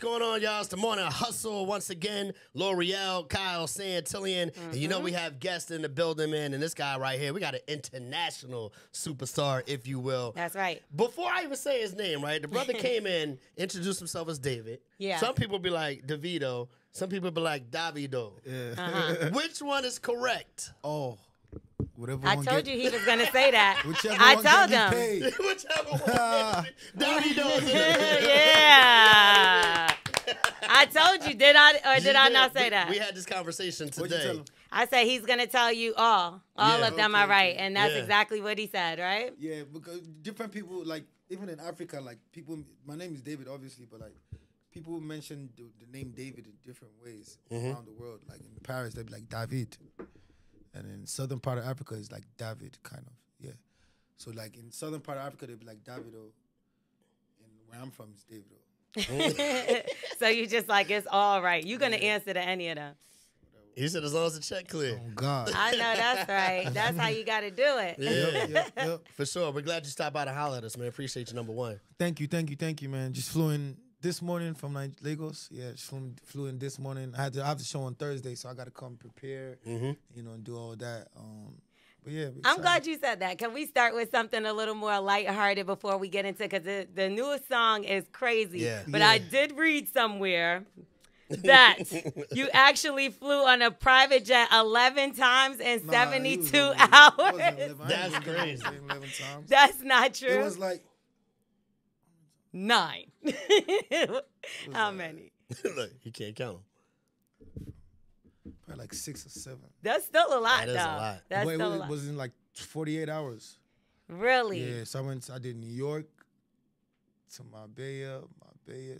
what's going on, y'all? It's the Morning Hustle once again. L'Oreal, Kyle, Santillion. And you know we have guests in the building, man. And this guy right here, we got an international superstar, if you will. That's right. Before I even say his name, right, the brother came in, introduced himself as David. Yeah. Some people be like Davido. Some people be like Davido. Yeah. Which one is correct? Oh. Whatever I one told get, you he was going to say that. Whichever I one told get him. me paid. Whichever one. Davido. Yeah. I told you, did I or did I not say that? We had this conversation What'd you tell today. him? I said he's going to tell you all. All Yeah. of them Okay, are right. okay. And that's Yeah. exactly what he said, right? Yeah, because different people, like, even in Africa, like, people, my name is David, obviously, but, like, people mention the name David in different ways around the world. Like, in Paris, they'd be like, David. And in southern part of Africa, it's like David, kind of, yeah. So, like, in southern part of Africa, they'd be like Davido. And where I'm from is Davido. So you just like, it's all right. You're going to answer to any of them. He said as long as the check clear. Oh, God. I know that's right. That's how you got to do it. Yeah. Yep. For sure. We're glad you stopped by to holler at us, man. Appreciate you, number one. Thank you, man. Just flew in this morning from Lagos. Yeah, just flew in this morning. I have the show on Thursday, so I got to come prepare, you know, and do all that. But yeah, I'm glad you said that. Can we start with something a little more lighthearted before we get into, because the newest song is crazy. Yeah. But Yeah. I did read somewhere that you actually flew on a private jet 11 times in 72 hours. That's crazy. 11 times. That's not true. It was like 9. How many? Look, you can't count them. probably like 6 or 7. That's still a lot, That is though. a lot. That's But still a it lot. was in like 48 hours. Really? Yeah, so I did New York to Marbella to London,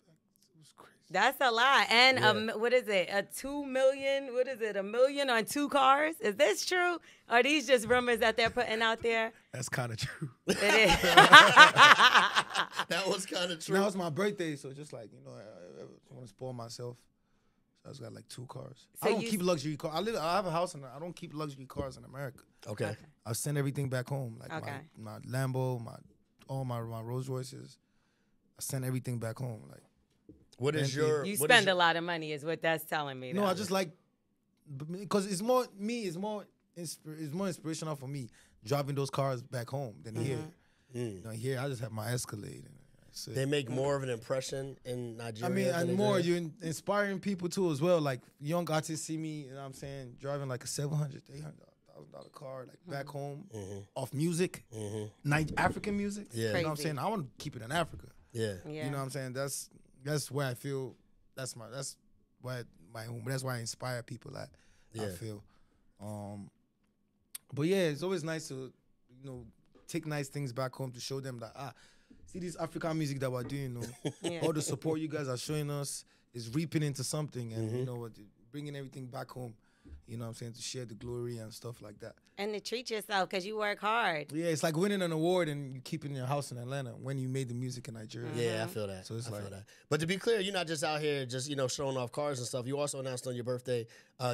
back. It was crazy. That's a lot. And Yeah. what is it? A 2 million? What is it? $1 million on 2 cars? Is this true? Or are these just rumors that they're putting out there? That's kind of true. It is. That was kind of true. Now it's my birthday, so just like, you know, I want to spoil myself. So I just got like 2 cars. So I don't you- keep luxury cars. I have a house, and I don't keep luxury cars in America. Okay. I send everything back home, like Okay. my Lambo, all my Rolls Royces. I send everything back home. Like, What is Bentley. your... You what is spend your- a lot of money is what that's telling me. no, though. I just like, because it's more inspirational for me driving those cars back home than here. You know, here I just have my Escalade. And that's it. They make more of an impression in I Nigeria. mean, than and they more, do? you're inspiring people too as well. Like young artists see me, you know what I'm saying, driving like a $700,000, $800,000 car, like back home, off music, African music. Yeah. You know what I'm Crazy. saying? I want to keep it in Africa. Yeah. Yeah. You know what I'm saying? That's where I feel. That's why I inspire people at. I Yeah. feel. But yeah, it's always nice to, you know, take nice things back home to show them that see this African music that we're doing. You know, Yeah. all the support you guys are showing us is reaping into something, and you know what, bringing everything back home. You know what I'm saying, to share the glory and stuff like that. And to treat yourself because you work hard. Yeah, it's like winning an award and you keep it in your house in Atlanta when you made the music in Nigeria. Yeah, I feel that. So it's I feel like- that. But to be clear, you're not just out here just, you know, showing off cars and stuff. You also announced on your birthday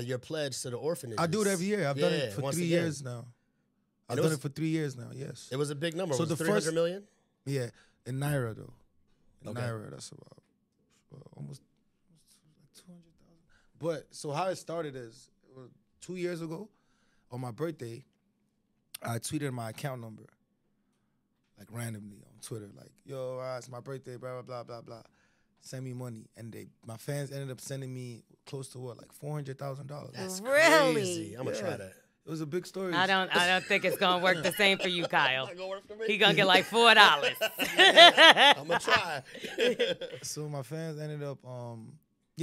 your pledge to the orphanage. I do it every year. I've done Yeah, it for once 3 again. years now. I've it done was- it for 3 years now, yes. It was a big number. So Was the it 300 first- million? Yeah, in Naira though. In Okay. Naira, that's about almost like 200,000. But so how it started is, it was 2 years ago on my birthday, I tweeted my account number, like randomly on Twitter, like, yo, it's my birthday, blah, blah, blah, blah, blah. Send me money. And my fans ended up sending me close to what, like $400,000. That's Really? crazy. I'm going to Yeah. try that. It was a big story. I don't think it's gonna work the same for you, Kyle. Not gonna work for me. He gonna get like $4. I'm going to try. So my fans ended up,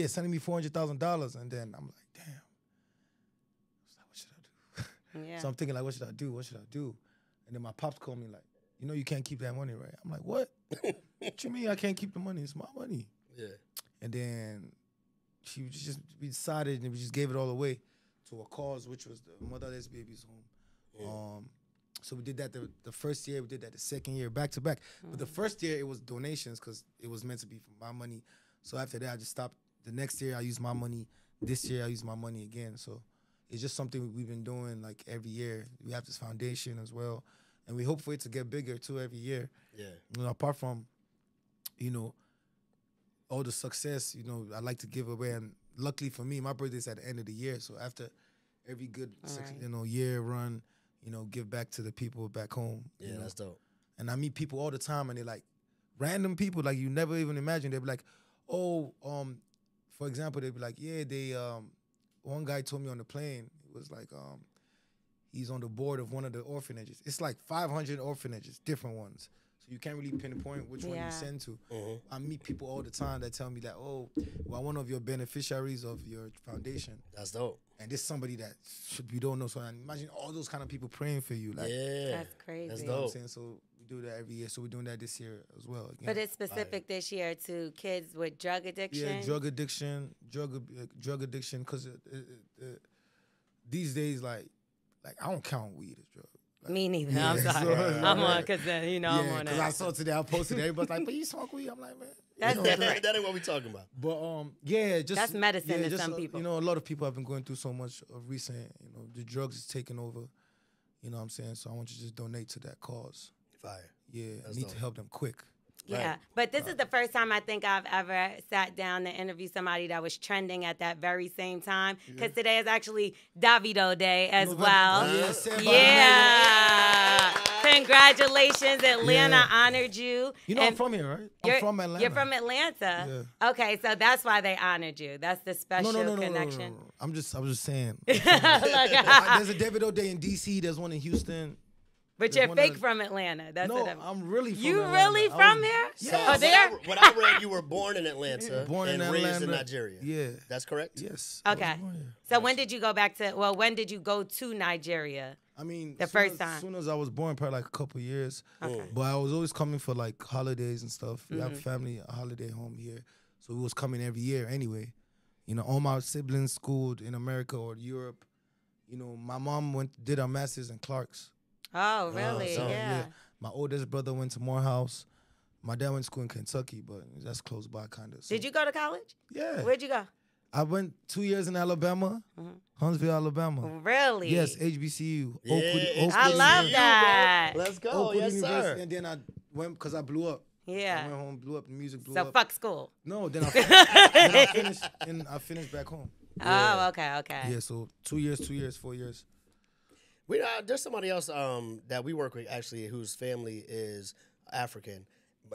sending me $400,000, and then I'm like, damn. I was like, what should I do? Yeah. So I'm thinking like, what should I do? What should I do? And then my pops called me like, you know, you can't keep that money, right? I'm like, what? What you mean I can't keep the money? It's my money. Yeah. And then we decided, and we just gave it all away to a cause, which was the motherless babies home. So we did that the first year, we did that the second year, back to back. But the first year, it was donations because it was meant to be for my money. So after that, I just stopped. The next year, I used my money. This year, I used my money again. So it's just something we've been doing like every year. We have this foundation as well. And we hope for it to get bigger too every year. Yeah. You know, apart from, you know, all the success, you know, I like to give away. And luckily for me, my birthday's at the end of the year. So after every good, you know, year run, you know, give back to the people back home. Yeah, know? that's dope. And I meet people all the time, and they're like random people, like you never even imagine. They'd be like, oh, for example, they'd be like, yeah, one guy told me on the plane, it was like, he's on the board of one of the orphanages. It's like 500 orphanages, different ones. So you can't really pinpoint which one you send to. I meet people all the time that tell me that, oh, well, one of your beneficiaries of your foundation. That's dope. And this somebody that you don't know. So imagine all those kind of people praying for you. Like, yeah. That's crazy. That's you know what I'm dope. saying? So we do that every year. So we're doing that this year as well. Again. But it's specific this year to kids with drug addiction. Yeah, drug addiction, because these days, like I don't count weed as drug. Like, Me neither. yeah, I'm sorry. so- I'm on because you know I'm yeah, on because that. I saw today, I posted it. Everybody's like, but you smoke weed? I'm like, man. That's you know, different. That ain't what we talking about. But yeah, just That's medicine to just, some people. You know, a lot of people have been going through so much of recent. You know, the drugs is taking over. You know what I'm saying? So I want you to just donate to that cause. Fire. Yeah, That's I need dope. to help them quick. Yeah, Right. but this is the first time I think I've ever sat down to interview somebody that was trending at that very same time. Because today is actually Davido Day as well. Yeah, Sam Yeah. Congratulations, Atlanta Yeah. honored you. You know, And I'm from here, right? you're- I'm from Atlanta. You're from Atlanta. Okay, so that's why they honored you. That's the special connection. No. I was just saying. Look, There's a Davido Day in D.C. There's one in Houston. but There's you're one fake that- from Atlanta. That's No, what I'm. I'm really from You Atlanta. really I from was- there? Yeah. Oh, there? What I read, you were born in Atlanta Born in and raised in Atlanta. Nigeria. Yeah. That's correct? Yes. I was Okay. born here. So when did you go back to? Well, when did you go to Nigeria? I mean, The soon first as, time. As soon as I was born, probably like a couple years. Okay. But I was always coming for like holidays and stuff. We Mm-hmm. have family, a holiday home here. So we was coming every year anyway. You know, all my siblings schooled in America or Europe. You know, my mom did her master's in Clark's. Oh, really? So, yeah. My oldest brother went to Morehouse. My dad went to school in Kentucky, but that's close by kind of. So, Did you go to college? Yeah. Where'd you go? I went 2 years in Alabama, Huntsville, Alabama. Really? Yes, HBCU. Yeah, Oakwood I love HBCU, that. bro. Let's go. Oakwood Yes, University. sir. And then I went because I blew up. I Yeah. went home, blew up, the music blew So up. fuck school. No, then I finished back home. Oh, okay. Yeah, so 2 years, 4 years. There's somebody else that we work with actually whose family is African.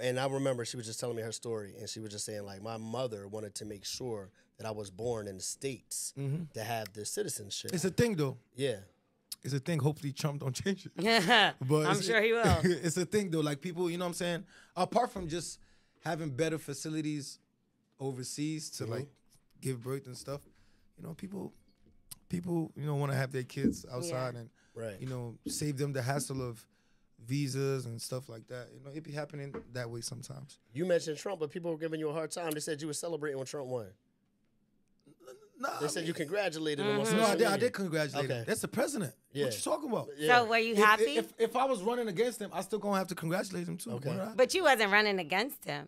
And I remember she was just telling me her story, and she was just saying, like, my mother wanted to make sure that I was born in the States to have the citizenship. It's a thing, though. Yeah. It's a thing. Hopefully Trump don't change it. But I'm it's- sure he will. It's a thing, though. Like, people, you know what I'm saying? Apart from just having better facilities overseas to, like, give birth and stuff, you know, people, you know, want to have their kids outside and, Right. you know, save them the hassle of visas and stuff like that. You know, it be happening that way sometimes. You mentioned Trump, but people were giving you a hard time. They said you were celebrating when Trump won. Nah, They said you congratulated him on social No, I media. did congratulate Okay. him. That's the president. Yeah. What you talking about? Yeah. So were you happy? If I was running against him, I still gonna have to congratulate him too. Okay. Wouldn't I? But you wasn't running against him.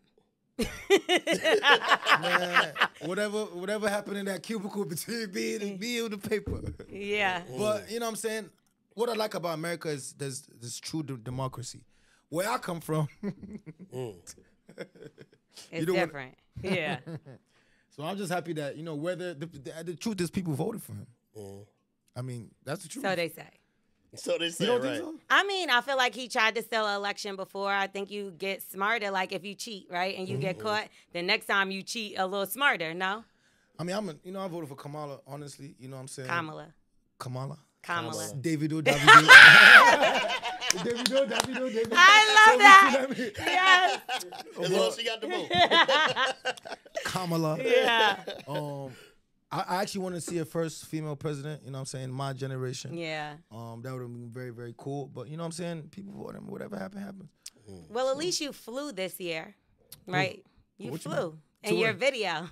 Man, whatever happened in that cubicle between me and the paper. Yeah. But you know what I'm saying? What I like about America is there's true democracy. Where I come from, It's know what- different. Yeah. so I'm just happy that, you know, whether the truth is people voted for him. I mean, that's the truth. So they say. So they said, you don't right. think so? I mean, I feel like he tried to steal an election before. I think you get smarter, like if you cheat, right, and you get caught, the next time you cheat a little smarter, no? I mean, I voted for Kamala, honestly. You know what I'm saying? Kamala. Kamala. Davido. Davido. I love that. Yes. As long as she got the vote. Kamala. Yeah. I actually want to see a first female president, you know what I'm saying, my generation. Yeah. That would have been very, very cool. But you know what I'm saying? People vote him. Whatever happened, happened. Well, at least you flew this year, right? You What you flew. mean? In To your where? video.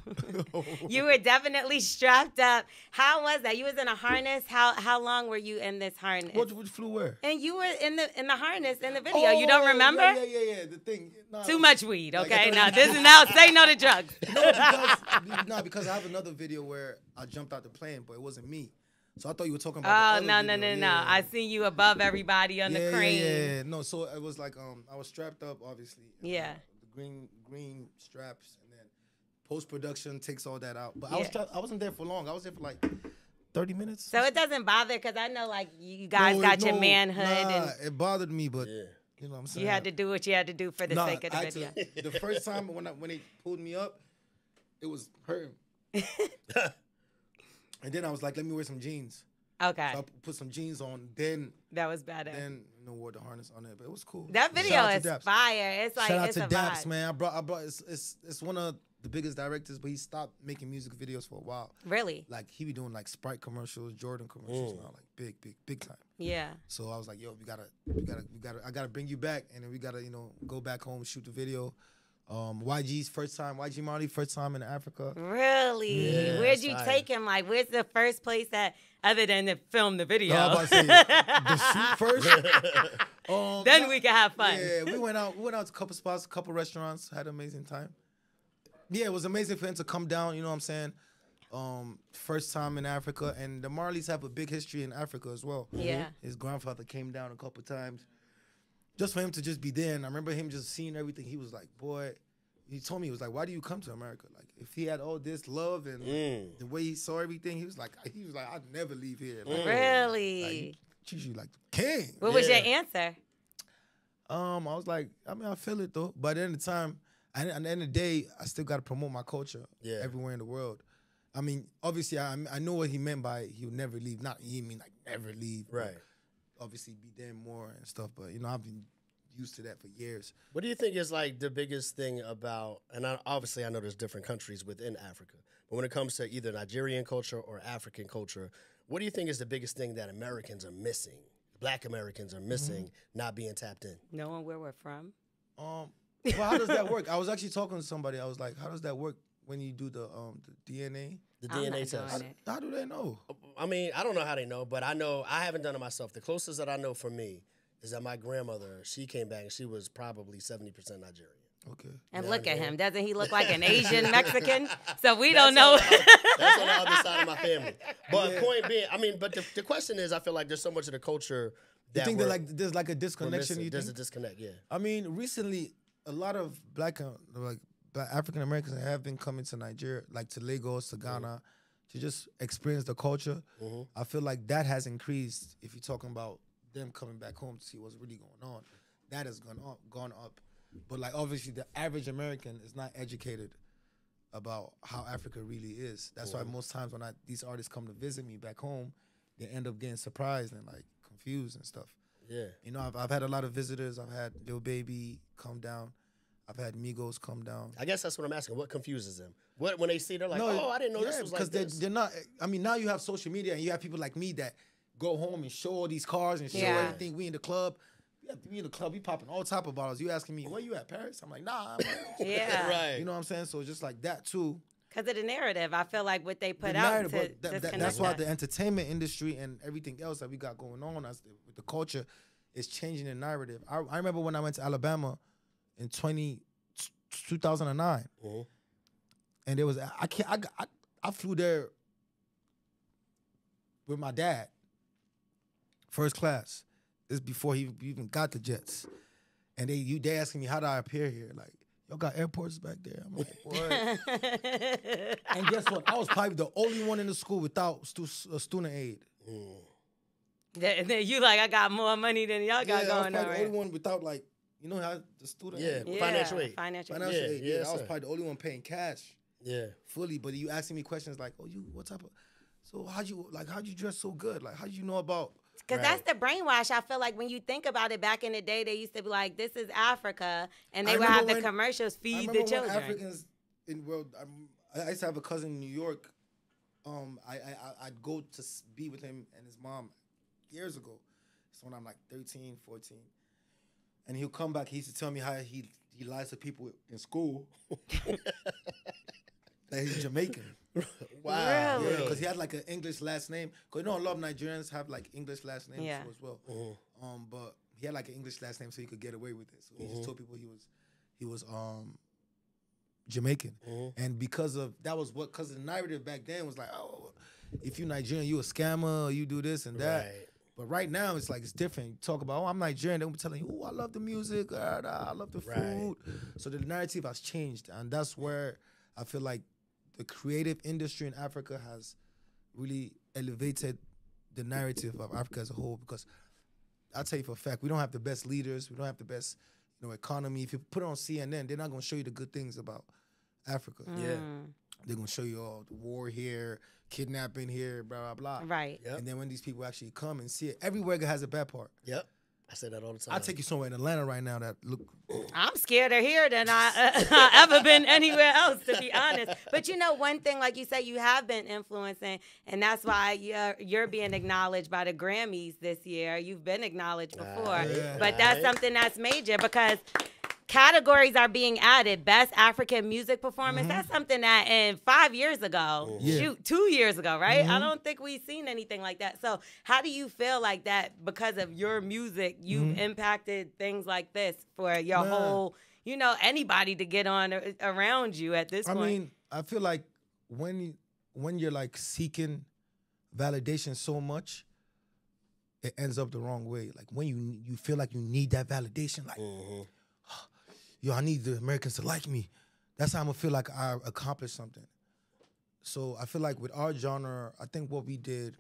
You were definitely strapped up. How was that? You was in a harness. How long were you in this harness? What flew where? And you were in the harness in the video. You don't remember? Yeah. The thing. No, Too much weed, okay? Now this is now say no to drugs. because I have another video where I jumped out the plane, but it wasn't me. So I thought you were talking about. Oh the other no. video. No! I seen you above everybody on the crane. Yeah. No, so it was like I was strapped up, obviously. Yeah. The green straps, and then post production takes all that out. But Yeah. I wasn't there for long. I was there for like 30 minutes. So it doesn't bother because I know like you guys got your manhood and it bothered me, but you know what I'm saying. you had to do what you had to do for the sake of the video. The first time when they pulled me up, it was hurting. And then I was like, let me wear some jeans. Okay. So I put some jeans on. Then that was better. Then wore the harness on it, but it was cool. That video is fire. It's like shout out it's to a Daps, vibe. man. I brought it's one of the biggest directors, but he stopped making music videos for a while. Really? Like he be doing like Sprite commercials, Jordan commercials now, like big time. Yeah. So I was like, yo, I gotta bring you back, and then we gotta go back home, shoot the video. YG's first time, YG Marley first time in Africa. Really? Yeah, Where'd you take him? Like, where's the first place that, other than to film the video? No, I was about to say, the shoot first. Then we can have fun. Yeah, we went out to a couple spots, a couple restaurants, had an amazing time. Yeah, it was amazing for him to come down, you know what I'm saying? First time in Africa, and the Marleys have a big history in Africa as well. Yeah. His grandfather came down a couple times. Just for him to just be there, and I remember him just seeing everything. He was like, boy, he told me, he was like, why do you come to America? Like, if he had all this love and the way he saw everything, he was like, I'd never leave here. Like, Really? like, he treats you like the king. What was your answer? I was like, I feel it though. But at the end of the time, at the end of the day, I still got to promote my culture everywhere in the world. I mean, obviously, I know what he meant by he'll never leave. Not he mean like never leave. Right. Obviously, be there more and stuff. But, I've been used to that for years. What do you think is like the biggest thing about, and obviously I know there's different countries within Africa, but when it comes to either Nigerian culture or African culture, what do you think is the biggest thing that Americans are missing, Black Americans are missing, not being tapped in? Knowing where we're from? Well, how does that work? I was actually talking to somebody. I was like, how does that work when you do the DNA? The I'm DNA not test. doing it. How do they know? I mean, I don't know how they know, but I know I haven't done it myself. The closest that I know for me is that my grandmother, she came back and she was probably 70% Nigerian. Okay. And Yeah, look at yeah. him. Doesn't he look like an Asian Mexican? So we don't know. That's on the other side of my family. But point being, I mean, but the question is, I feel like there's so much of the culture You that think we're- that like there's like a we're disconnection? missing. You There's a think? disconnect, yeah. I mean, recently a lot of Black African Americans have been coming to Nigeria, like to Lagos, to Ghana, to just experience the culture. I feel like that has increased. If you're talking about them coming back home to see what's really going on, that has gone up. But like obviously, the average American is not educated about how Africa really is. That's why most times when these artists come to visit me back home, they end up getting surprised and like confused and stuff. Yeah. I've had a lot of visitors. I've had Lil Baby come down. I've had Migos come down. I guess that's what I'm asking. What confuses them? What when they see, they're like, oh, I didn't know this was like this. Because they're not. I mean, now you have social media and you have people like me that go home and show all these cars and show everything. We in the club. We in the club. We popping all type of bottles. You asking me, where you at, Paris? I'm like, nah. Yeah. Right. You know what I'm saying? So just like that too. Because of the narrative. I feel like what they put The out narrative, to but disconnect that's why us. the entertainment industry and everything else that we got going on with the culture is changing the narrative. I remember when I went to Alabama in 2009, and there was I flew there with my dad, first class. This before he even got the jets, and they asking me how did I appear here? Like, y'all got airports back there? I'm like, what? And guess what? I was probably the only one in the school without a student aid. You like, I got more money than y'all got I was going probably on. the Right? only one without like, how the student Yeah, aid. financial aid. Financial Financial aid. aid. Yeah, Yeah, I was sir. probably the only one paying cash Yeah. fully. But you asking me questions like, oh, what type of? So how'd you dress so good? Like, how'd you know about? Because that's the brainwash. I feel like when you think about it, back in the day, they used to be like, this is Africa. And they I would have remember the commercials, feed I the remember children. when Africans in the world. I used to have a cousin in New York. I'd go to be with him and his mom years ago. So when I'm like 13, 14. And he'll come back. He used to tell me how he lies to people in school. That he's Jamaican. Wow. Really? Yeah, because he had like an English last name. Because a lot of Nigerians have like English last names Yeah. too as well. But he had like an English last name so he could get away with it. So he just told people he was Jamaican. And because of because the narrative back then was like, oh, if you Nigerian, you a scammer, you do this and that. Right. But right now it's like it's different. You talk about, oh, I'm Nigerian, they'll be telling you, oh, I love the music, I love the food. So the narrative has changed, and that's where I feel like the creative industry in Africa has really elevated the narrative of Africa as a whole, because I'll tell you for a fact, we don't have the best leaders, we don't have the best, economy. If you put it on CNN, they're not gonna show you the good things about Africa. Yeah. They're gonna show you all the war here, kidnapping here, blah, blah, blah. Right. Yep. And then when these people actually come and see it, everywhere has a bad part. Yep. I say that all the time. I'll take you somewhere in Atlanta right now that look. I'm scared of here than I ever been anywhere else, to be honest. But one thing, like you said, you have been influencing, and that's why you're being acknowledged by the Grammys this year. You've been acknowledged before, but that's something that's major because categories are being added. Best African music performance. That's something that in 5 years ago, 2 years ago, right? I don't think we've seen anything like that. So how do you feel like that because of your music, you've impacted things like this for your whole, anybody to get on around you at this point? I mean, I feel like when you're like seeking validation so much, it ends up the wrong way. Like when you feel like you need that validation, like, yo, I need the Americans to like me. That's how I'm gonna feel like I accomplished something. So I feel like with our genre, I think what we did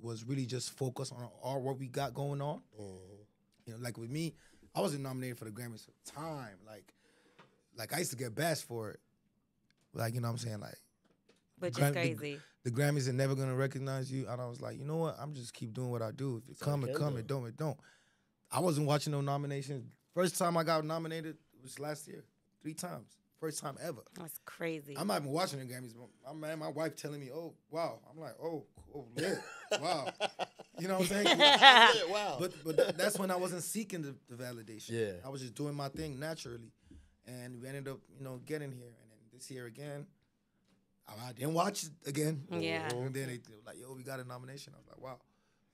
was really just focus on what we got going on. Like with me, I wasn't nominated for the Grammys for time. Like I used to get bashed for it. Like, you know what I'm saying? Like, which is crazy. The Grammys are never gonna recognize you. And I was like, you know what? I'm just keep doing what I do. If it come, it come. It don't, it don't. I wasn't watching no nominations. First time I got nominated was last year, 3 times. First time ever. That's crazy. I'm not even watching the Grammys. My wife telling me, "Oh, wow." I'm like, "Oh, lit. Wow." You know what I'm saying? Wow. But that's when I wasn't seeking the validation. Yeah. I was just doing my thing naturally, and we ended up, getting here. And then this year again, I didn't watch it again. Yeah. And then they were like, "Yo, we got a nomination." I was like, "Wow."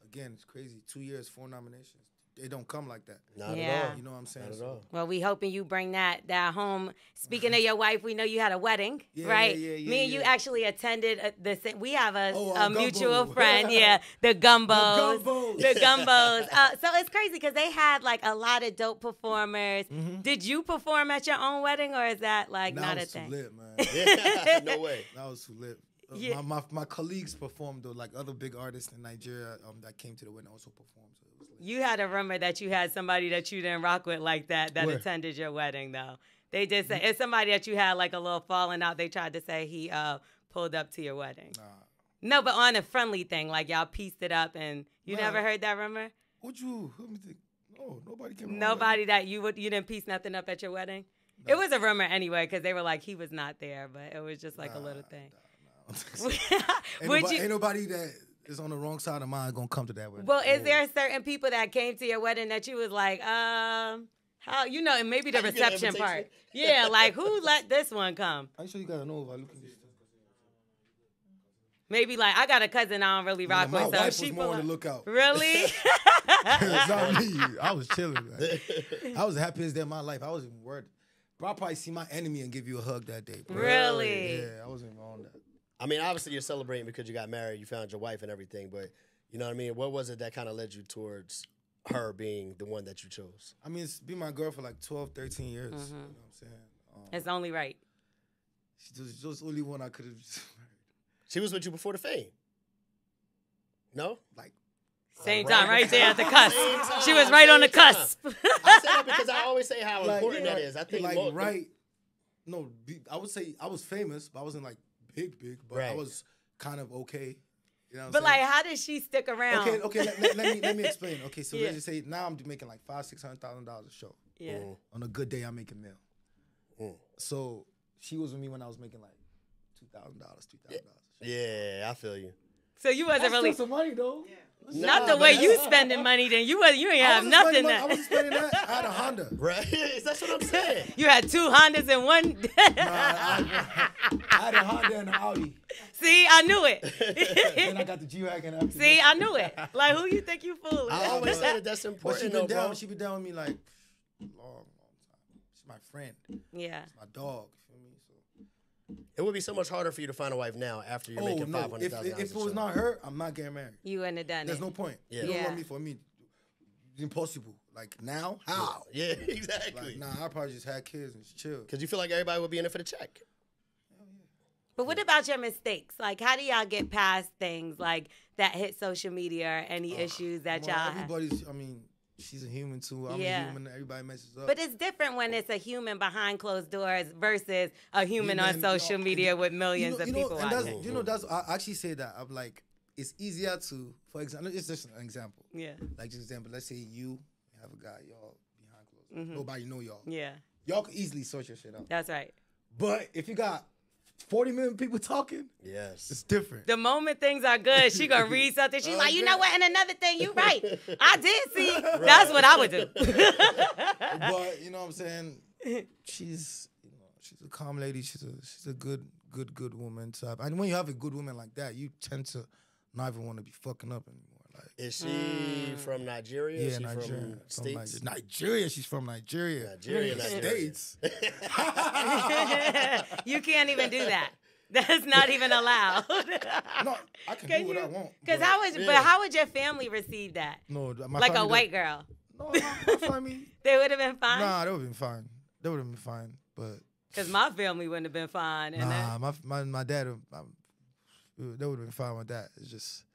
Again, it's crazy. 2 years, 4 nominations. They don't come like that. Not Yeah. at all. You know what I'm saying? Not at all. Well, we hoping you bring that home. Speaking of your wife, we know you had a wedding, right? Me and you actually attended the same. We have a mutual friend, the Gumbos. The Gumbos. So it's crazy because they had like a lot of dope performers. Did you perform at your own wedding, or is that like not a thing? That was too lit, man. No way. That was too lit. Yeah. My colleagues performed, though, like other big artists in Nigeria that came to the wedding also performed. So it was lit. You had a rumor that you had somebody that you didn't rock with like that Where? attended your wedding, though. They did say it's somebody that you had like a little falling out. They tried to say he pulled up to your wedding. Nah. No, but on a friendly thing, like y'all pieced it up, and you Nah. never heard that rumor? Let me think. No, nobody came. Nobody that you didn't piece nothing up at your wedding? No. It was a rumor anyway, because they were like, he was not there, but it was just like a little thing. Ain't nobody that is on the wrong side of mine gonna come to that wedding. Well, is there certain people that came to your wedding that you was like, how, and maybe the reception part. Yeah, like who let this one come? I'm sure you gotta know if I look at this. Maybe like I got a cousin I don't really rock with. My so wife she was more on the lookout. Really? It's not me. I was chilling. Like, I was the happiest day of my life. I wasn't even worried. Bro, I'll probably see my enemy and give you a hug that day. Bro. Really? Yeah, I wasn't even on that. I mean, obviously you're celebrating because you got married, you found your wife and everything, but you know what I mean? What was it that kind of led you towards her being the one that you chose? I mean, it's been my girl for like 12, 13 years. You know what I'm saying? It's only right. She's just the only one I could have married. She was with you before the fame? No? Like, same time, right there at the cusp. She was right on the cusp. I say that because I always say how important that is. I think like I would say I was famous, but I wasn't like big, but I was kind of okay. You know what But I'm saying? like, how did she stick around? Okay. Let me explain. Okay, so let's just say now I'm making like $500,000-$600,000 a show. Yeah. On a good day, I'm making $1 million. So she was with me when I was making like $2,000, $3,000. Yeah, I feel you. So you wasn't really some money though. Yeah. not the way you spending money. Then you ain't have nothing. I wasn't spending that. I had a Honda. Right? That's what I'm saying. You had 2 Hondas in one. I had a Honda and an Audi. See, I knew it. Then I got the G-Wagon after. See, I knew it. Like, who you think you fooling? I always say that that's But important, she been down with me like long time. She's my friend. Yeah. She's my dog. You feel me? So It would be so much harder for you to find a wife now after you're making $500,000. If it was not her, I'm not getting married. You wouldn't have done There's it. no point. Yeah. You don't Yeah. love me for me. It's impossible. Like now, how? Yeah, exactly. Like, nah, I probably just had kids and chill. Because you feel like everybody would be in it for the check. But what about your mistakes? Like, how do y'all get past things like that hit social media or any issues that y'all have? Everybody's, I mean, she's a human too. I'm a human. Everybody messes up. But it's different when it's a human behind closed doors versus a human on social media with millions of people watching. I actually say that. I'm like, it's easier to, for example, it's just an example. Yeah. Like, just example, let's say you have a guy, y'all behind closed doors. Nobody know y'all. Yeah. Y'all can easily sort your shit out. That's right. But if you got 40 million people talking, it's different. The moment things are good, she gonna read something. She's like, you know what? And another thing, you right. I did see. Right. That's what I would do. But you know what I'm saying? She's a calm lady. She's a good woman type. And when you have a good woman like that, you tend to not even want to be fucking up anymore. Like, is she from Nigeria? Yeah, Nigeria. From States? Nigeria. She's from Nigeria. Nigeria. States. You can't even do that. That's not even allowed. No, I can do what I want. Because how would your family receive that? No, like a white girl. No, my family. They would have been fine. Nah, they would have been fine. They would have been fine, but because my family wouldn't have been fine. My dad, they would have been fine with that. It's just,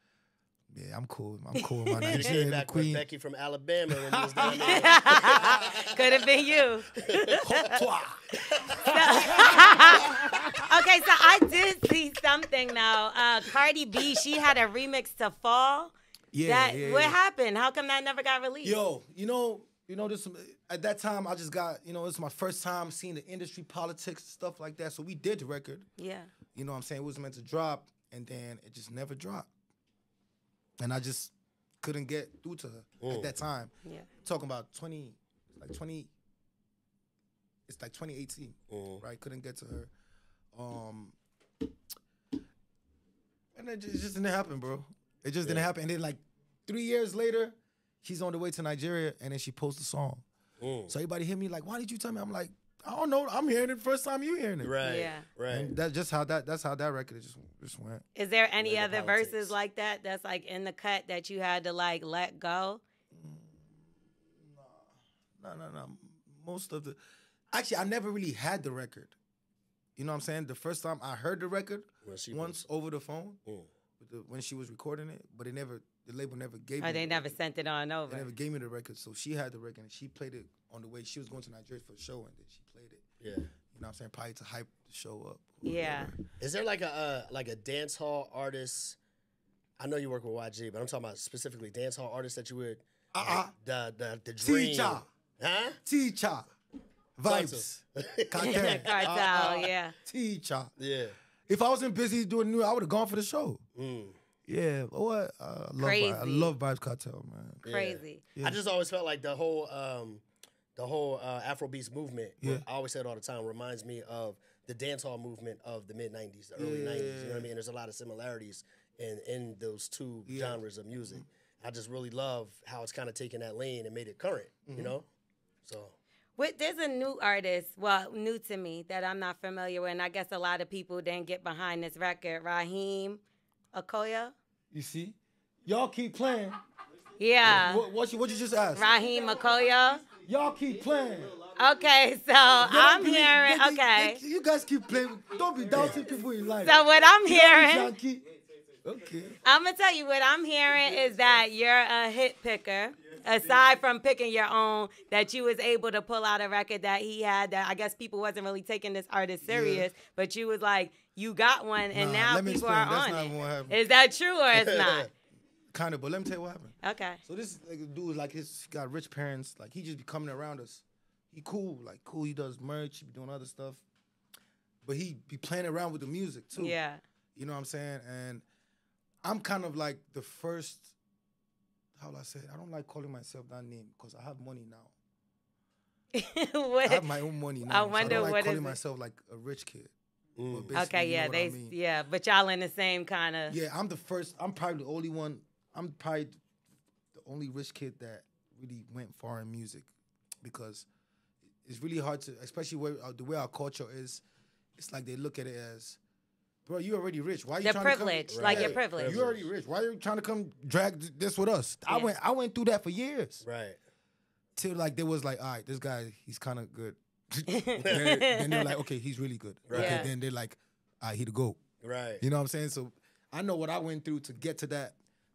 yeah, I'm cool. I'm cool with my Nigerian back queen. With Becky from Alabama when he was down there. Could have been you. Okay, so I did see something now. Cardi B, she had a remix to Fall. What happened? How come that never got released? Yo, you know, this at that time I just got, it's my first time seeing the industry, politics, stuff like that. So we did the record. Yeah. You know what I'm saying? It was meant to drop, and then it just never dropped. And I just couldn't get through to her at that time. Yeah. Talking about 2018, right? Couldn't get to her. And it just didn't happen, bro. It just didn't happen. And then like 3 years later, she's on the way to Nigeria, and then she posts a song. So everybody hit me like, why did you tell me? I'm like, I don't know. I'm hearing it the first time you hearing it. Right. Yeah. Right. And that's how that record just went. Is there any other verses like that's like in the cut that you had to like let go? No. Most of actually, I never really had the record. You know what I'm saying? The first time I heard the record once over the phone when she was recording it, but the label never gave me. Oh, they never sent it on over. They never gave me the record, so she had the record and she played it on the way. She was going to Nigeria for a show, and then she played it. Yeah. You know what I'm saying? Probably to hype the show up. Yeah. Is there like a dance hall artist? I know you work with YG, but I'm talking about specifically dance hall artists that you would the dream. Teacher. Huh? Teacher. Vibes. Cartel, yeah. Teacher. Yeah. If I wasn't busy doing new, I would have gone for the show. Yeah, what? I love Vibes Cartel, man. Crazy. Yeah. I just always felt like the whole Afrobeats movement. I always say it all the time. Reminds me of the dancehall movement of the mid '90s, the early '90s. You know what I mean? There's a lot of similarities in those two genres of music. I just really love how it's kind of taken that lane and made it current. You know, so. There's a new artist, new to me, that I'm not familiar with, and I guess a lot of people didn't get behind this record, Raheem Okoye. You see? Y'all keep playing. Yeah. What you just asked? Raheem Okoye. Y'all keep playing. Okay, so I'm hearing, okay. You guys keep playing. Don't be doubting people in life. So what I'm hearing. Okay. I'm going to tell you what I'm hearing is that you're a hit picker. Aside from picking your own, that you was able to pull out a record that he had that I guess people wasn't really taking this artist serious, but you was like, you got one, and now people are on it. Is that true or it's not? Kind of, but let me tell you what happened. Okay. So this dude, like, he's got rich parents. Like, he just be coming around us. He cool. He does merch. He be doing other stuff. But he be playing around with the music, too. Yeah. You know what I'm saying? And I'm kind of like the first... How will I say it? I don't like calling myself that name because I have money now. I have my own money now. I wonder so I don't like what calling myself like a rich kid. Okay, yeah, but y'all in the same kind of. Yeah, I'm the first. I'm probably the only one. I'm probably the only rich kid that really went far in music because it's really hard to, especially the way our culture is. It's like they look at it as, bro, you already rich. Why are you trying privilege, to come? like you're privileged. You already rich. Why are you trying to come drag this with us? Yeah. I went through that for years. Right. Till like they was like, all right, this guy, he's kind of good. then they're like, okay, he's really good. Right. Okay, Yeah. then they're like, he the GOAT. Right. You know what I'm saying? So I know what I went through to get to that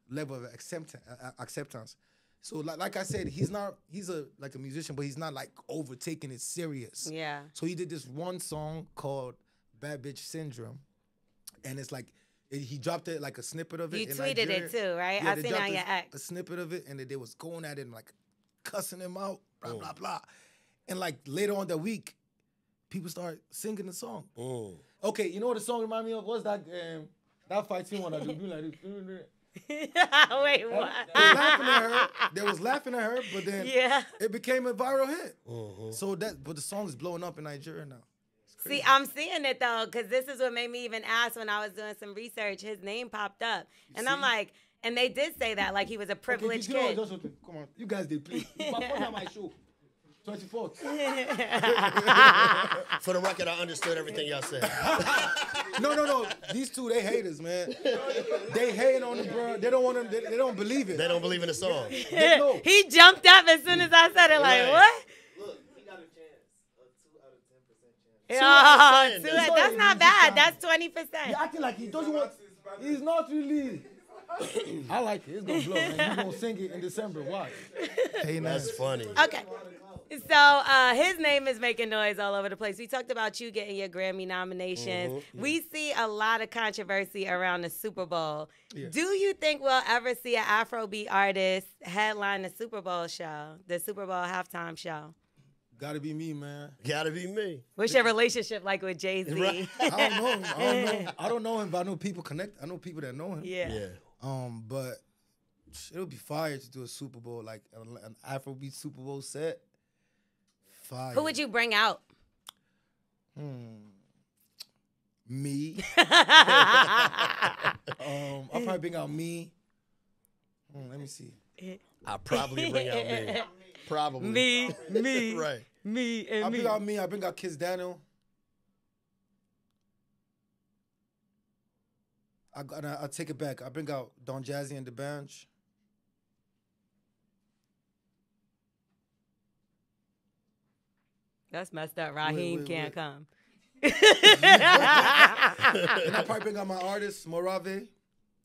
level of acceptance. So like I said, he's a musician, but he's not like overtaking it serious. Yeah. So he did this one song called Bad Bitch Syndrome. And it's like, he dropped it like a snippet of it. You in tweeted Nigeria. it too, right? Yeah, I they seen it dropped on your ex. a snippet of it, and they was going at him like cussing him out, blah, blah, blah. And like later on that week, people start singing the song. Okay, you know what the song reminded me of? What's that fight scene when I do like this? Wait, what? They was laughing at her, but then it became a viral hit. So but the song is blowing up in Nigeria now. See, I'm seeing it though, because this is what made me even ask when I was doing some research. His name popped up, and I'm like, and they did say that, like he was a privileged kid. Come on, you guys did please. On my show. 24th. For the record, I understood everything y'all said. No. These two, they haters, man. They hate on the bro. They don't want them. They don't believe it. They don't believe in the song. He jumped up as soon as I said it. Like what? Look, he got a chance. A 2 out of 10% chance. That's not bad. That's 20%. He acting like he doesn't want. He's not really. I like it. It's gonna blow, man. He's gonna sing it in December. Watch. Hey, that's funny. Okay. So his name is making noise all over the place. We talked about you getting your Grammy nominations. We see a lot of controversy around the Super Bowl. Yeah. Do you think we'll ever see an Afrobeat artist headline the Super Bowl show, the Super Bowl halftime show? Gotta be me, man. Gotta be me. What's your relationship like with Jay-Z? Right. I don't know him, but I know people connect. I know people that know him. Yeah. But it would be fire to do a Super Bowl, like an Afrobeat Super Bowl set. Fire. Who would you bring out? Me. I'll probably bring out me. Let me see. I'll probably bring out me. Probably. Me. Right. Me and I'll me. bring out me. I bring out Kiss Daniel. I'll take it back. I bring out Don Jazzy and the Bench. That's messed up. Raheem can't come. And I'll probably bring out my artist, Morave.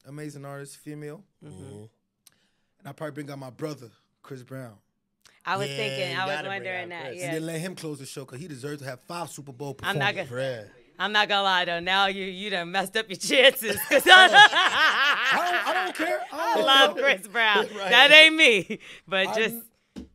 Amazing artist, female. And I'll probably bring out my brother, Chris Brown. I was thinking, I was wondering that. And then let him close the show because he deserves to have 5 Super Bowl performances. I'm not gonna lie though. Now you done messed up your chances. I don't care. I love Chris Brown. Right. That ain't me, but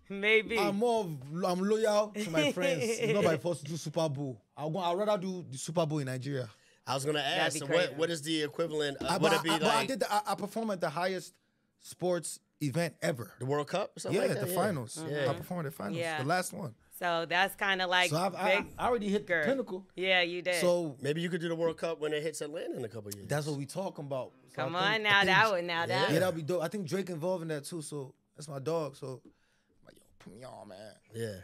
maybe. I'm loyal to my friends. It's not my first to do Super Bowl. I'd rather do the Super Bowl in Nigeria. I was gonna ask, so what is the equivalent? Would it be I performed at the highest sports event ever. The World Cup or something like that? The finals. I performed at the finals. The last one. So that's kind of like I already hit the pinnacle. Yeah, you did. So maybe you could do the World Cup when it hits Atlanta in a couple of years. That's what we talking about. So Come on now, that would that'd be dope. I think Drake involved in that too. So that's my dog. So I'm like, yo, put me on, man. Yeah.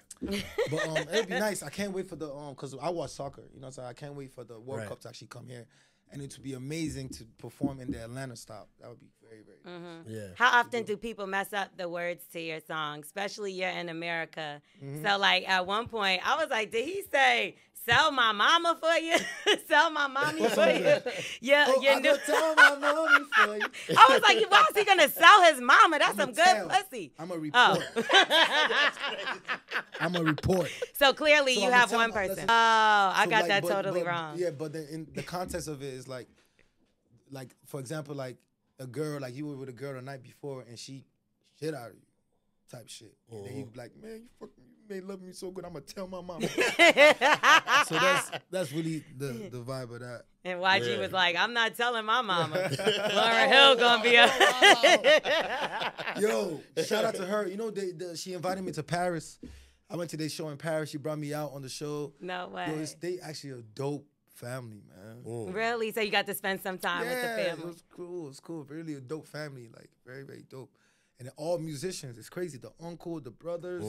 But it'd be nice. I can't wait for the because I watch soccer. You know what I'm saying? I can't wait for the World Cup to actually come here. And it would be amazing to perform in the Atlanta stop. That would be very, very Yeah. How often do people mess up the words to your song, especially you're in America? So, like, at one point, I was like, did he say, sell my mama for you? Sell my mommy for you? Yeah, sell my mommy for you. I was like, why is he going to sell his mama? That's some good pussy. I'm a report. I'm a report. So, clearly, you have one person. I got that totally wrong. Yeah, but in the context of it is like, for example, like a girl, like you were with a girl the night before and she shit out of you type shit. And then you be like, man, you may love me so good, I'm going to tell my mama. So that's really the vibe of that. And YG was like, I'm not telling my mama. Lauryn Hill going to be a... Yo, shout out to her. You know, she invited me to Paris. I went to their show in Paris. She brought me out on the show. No way. Yo, they actually a dope family, man. Really? So you got to spend some time with the family? It was cool. It was cool. Really a dope family. Like, very, very dope. And they're all musicians. It's crazy. The uncle, the brothers.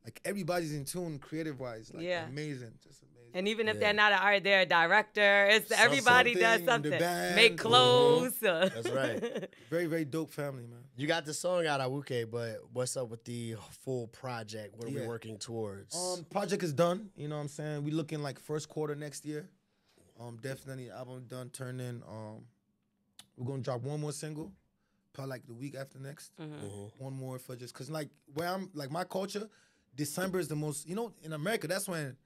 Like, everybody's in tune creative-wise. Like, amazing. Just amazing. And even if they're not an art, they're a director. Everybody does something. Make clothes. That's right. Very, very dope family, man. You got the song out, Awuke, but what's up with the full project? What are we working towards? Project is done. You know what I'm saying? We looking like first quarter next year. Definitely album done, turned in. We're gonna drop one more single, probably like the week after next. One more for just cause like where I'm like my culture, December is the most. You know, in America, that's when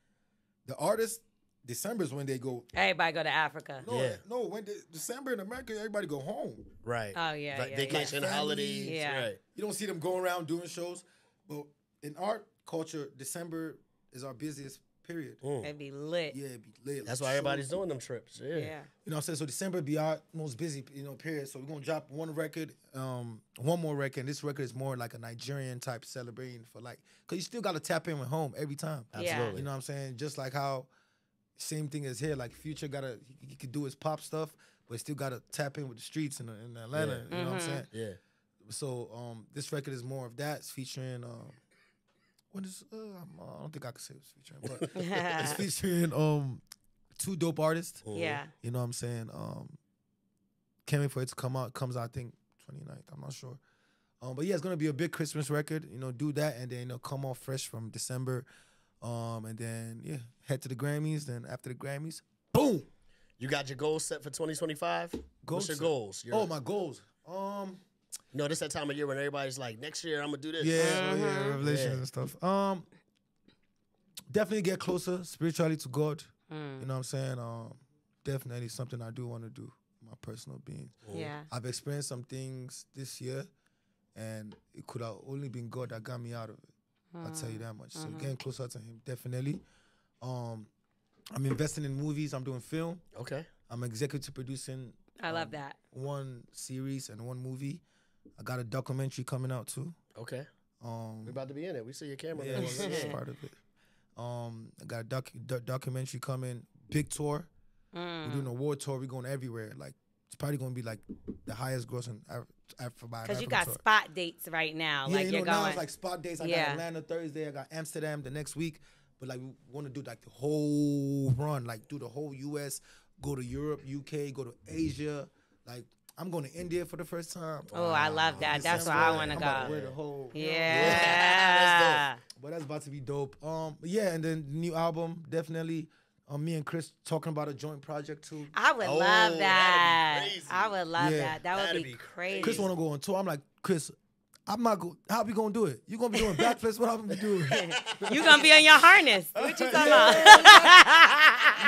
the artists. December is when they go. Everybody go to Africa. No, when December in America, everybody go home. Right. Oh yeah, Like yeah. vacation, Like holidays. Yeah. Right. You don't see them going around doing shows, but in our culture, December is our busiest period. It'd be lit. Yeah, it'd be lit. That's like why everybody's shows. doing them trips. Yeah. Yeah. You know what I'm saying? So December be our most busy, period. So we're gonna drop one record, one more record. And this record is more like a Nigerian type celebrating for like, cause you still gotta tap in with home every time. Absolutely. You know what I'm saying? Just like how same thing as here, like Future he could do his pop stuff, but he still gotta tap in with the streets in Atlanta. Yeah. You know what I'm saying? Yeah. So this record is more of that. It's featuring what is I don't think I can say it's featuring, but it's featuring two dope artists. Yeah. You know what I'm saying? Can't wait for it to come out. It comes out I think 29th. I'm not sure. But yeah, it's gonna be a big Christmas record. Do that and then come off fresh from December. And then head to the Grammys. Then after the Grammys, boom. You got your goals set for 2025? What's your set. goals? My goals. This that time of year when everybody's like, next year I'm gonna do this. Yeah, revelations and stuff. Definitely get closer spiritually to God. You know what I'm saying? Definitely something I do want to do. My personal being. Yeah. I've experienced some things this year, and it could have only been God that got me out of it. I'll tell you that much. So getting closer to Him, definitely. I'm investing in movies. I'm doing film. Okay. I'm executive producing. I love that. One series and one movie. I got a documentary coming out too. Okay. We're about to be in it. We see your camera. Yeah, there. it's part of it. I got a documentary coming. Big tour. We're doing a world tour. We're going everywhere. Like it's probably going to be like the highest grossing because you got spot dates right now. Yeah, like you're now going. it's like spot dates. I got Atlanta Thursday. I got Amsterdam the next week. But like we want to do like the whole run. Like do the whole U.S. Go to Europe, UK. Go to Asia. Like I'm going to India for the first time. Oh, I love that. That's where I want to I'm go. about to wear the whole. Yeah. But that's about to be dope. Yeah, and then the new album definitely. Me and Chris talking about a joint project too. I would love that. I would love that. That would be crazy. Chris want to go on tour. I'm like, Chris, I'm not go. How we gonna do it? You gonna be doing backflips? What I'm gonna be doing? You gonna be on your harness? What you talking about?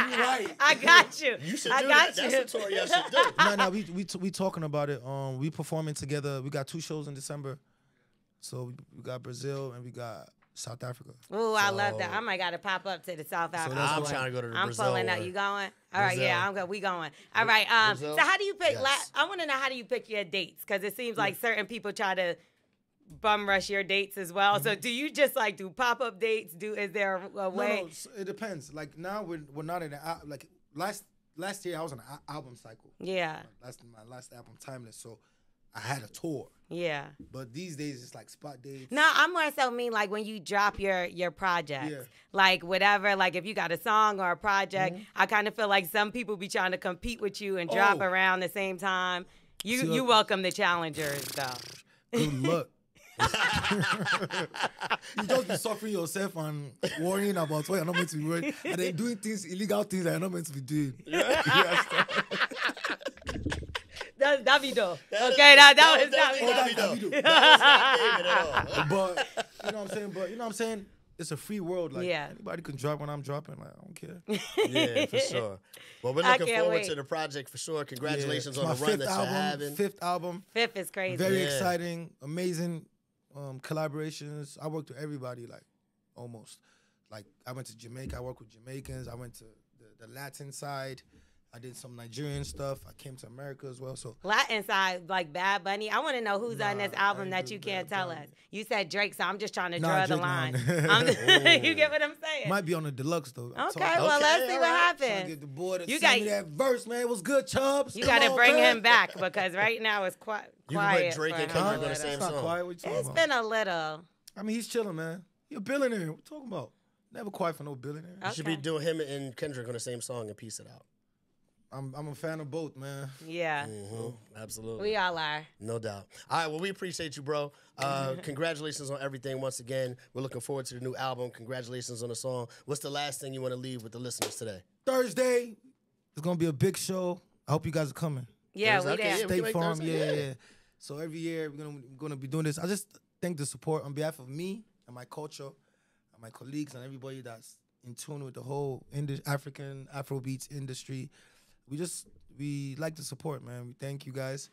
You right. I got you. You should I do got that. you. That's a tour y'all should do. No, we talking about it. We performing together. We got 2 shows in December. So we got Brazil and we got South Africa. Ooh, I love that. I might got to pop up to the South Africa. I'm trying to go to the I'm Brazil pulling up. one. You going? All right, Brazil. yeah, I'm going. We going. All right. Brazil? So how do you pick? Yes. I want to know, how do you pick your dates? Because it seems like certain people try to bum rush your dates as well. So do you just like do pop up dates? Is there a way? No, it depends. Like now we're not in like last year I was on an album cycle. Yeah. My last album, Timeless. So I had a tour. Yeah. But these days it's like spot dates. No, I'm more so mean like when you drop your projects. Yeah. Like whatever, like if you got a song or a project, I kind of feel like some people be trying to compete with you and drop around the same time. You welcome the challengers though. Good luck. You just be suffering yourself and worrying about what you're not meant to be worrying, and then doing illegal things that you're not meant to be doing. That's Davido. Okay, that was Davido. Davido. That was not David at all. But you know what I'm saying? It's a free world. Like anybody can drop when I'm dropping. Like I don't care. Yeah, for sure. Well, we're looking forward to the project for sure. Congratulations on the run that you're having. 5th album. 5th is crazy. Very exciting, amazing collaborations. I worked with everybody, like almost. Like I went to Jamaica. I worked with Jamaicans. I went to the Latin side. I did some Nigerian stuff. I came to America as well. So Latin side, like Bad Bunny. I want to know who's on this album that you can't tell us. Bunny. You said Drake, so I'm just trying to draw the Drake, line. no. You get what I'm saying? Might be on the deluxe though. Okay, well let's see what Trying happens. to get the boy to You sing me that verse, man. It was good, Chubbs. You Come got to on, bring man. him back because right now it's quiet. You can put Drake and for him Kendrick a on the little. same It's not song. quiet. What you talking It's about? been a little. I mean, he's chilling, man. He a billionaire. What you talking about? Never quiet for no billionaire. You should be doing him and Kendrick on the same song and piece it out. I'm a fan of both, man. Yeah. Absolutely. We all are. No doubt. All right, well, we appreciate you, bro. Congratulations on everything once again. We're looking forward to the new album. Congratulations on the song. What's the last thing you want to leave with the listeners today? Thursday, It's gonna be a big show. I hope you guys are coming. Yeah, we Okay, there. yeah, we can State make Farm, Thursday, yeah. So every year we're gonna be doing this. I just thank the support on behalf of me and my culture and my colleagues and everybody that's in tune with the whole African Afrobeats industry. We like the support, man. We thank you guys.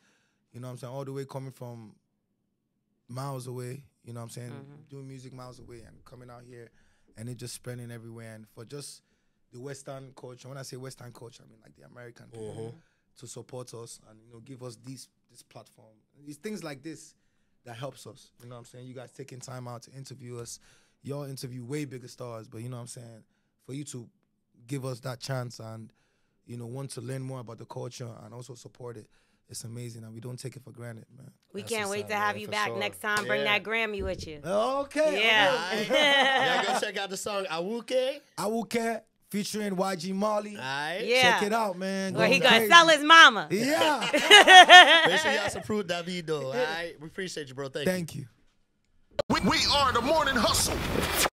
You know what I'm saying? All the way coming from miles away, you know what I'm saying? Doing music miles away and coming out here and it just spreading everywhere. And for just the Western culture, when I say Western culture, I mean like the American people, to support us and, you know, give us this platform. It's things like this that helps us. You know what I'm saying? You guys taking time out to interview us. Y'all interview way bigger stars, but you know what I'm saying? For you to give us that chance and, you know, want to learn more about the culture and also support it, it's amazing, and we don't take it for granted, man. We can't wait to have you back next time. Bring that Grammy with you. Okay. Yeah. Y'all go check out the song Awuke. Awuke featuring YG Marley. Yeah. Check it out, man. Where he Going gonna crazy. sell his mama. Yeah. Make sure y'all support Davido. All right, we appreciate you, bro. Thank you. Thank you. We are the morning hustle.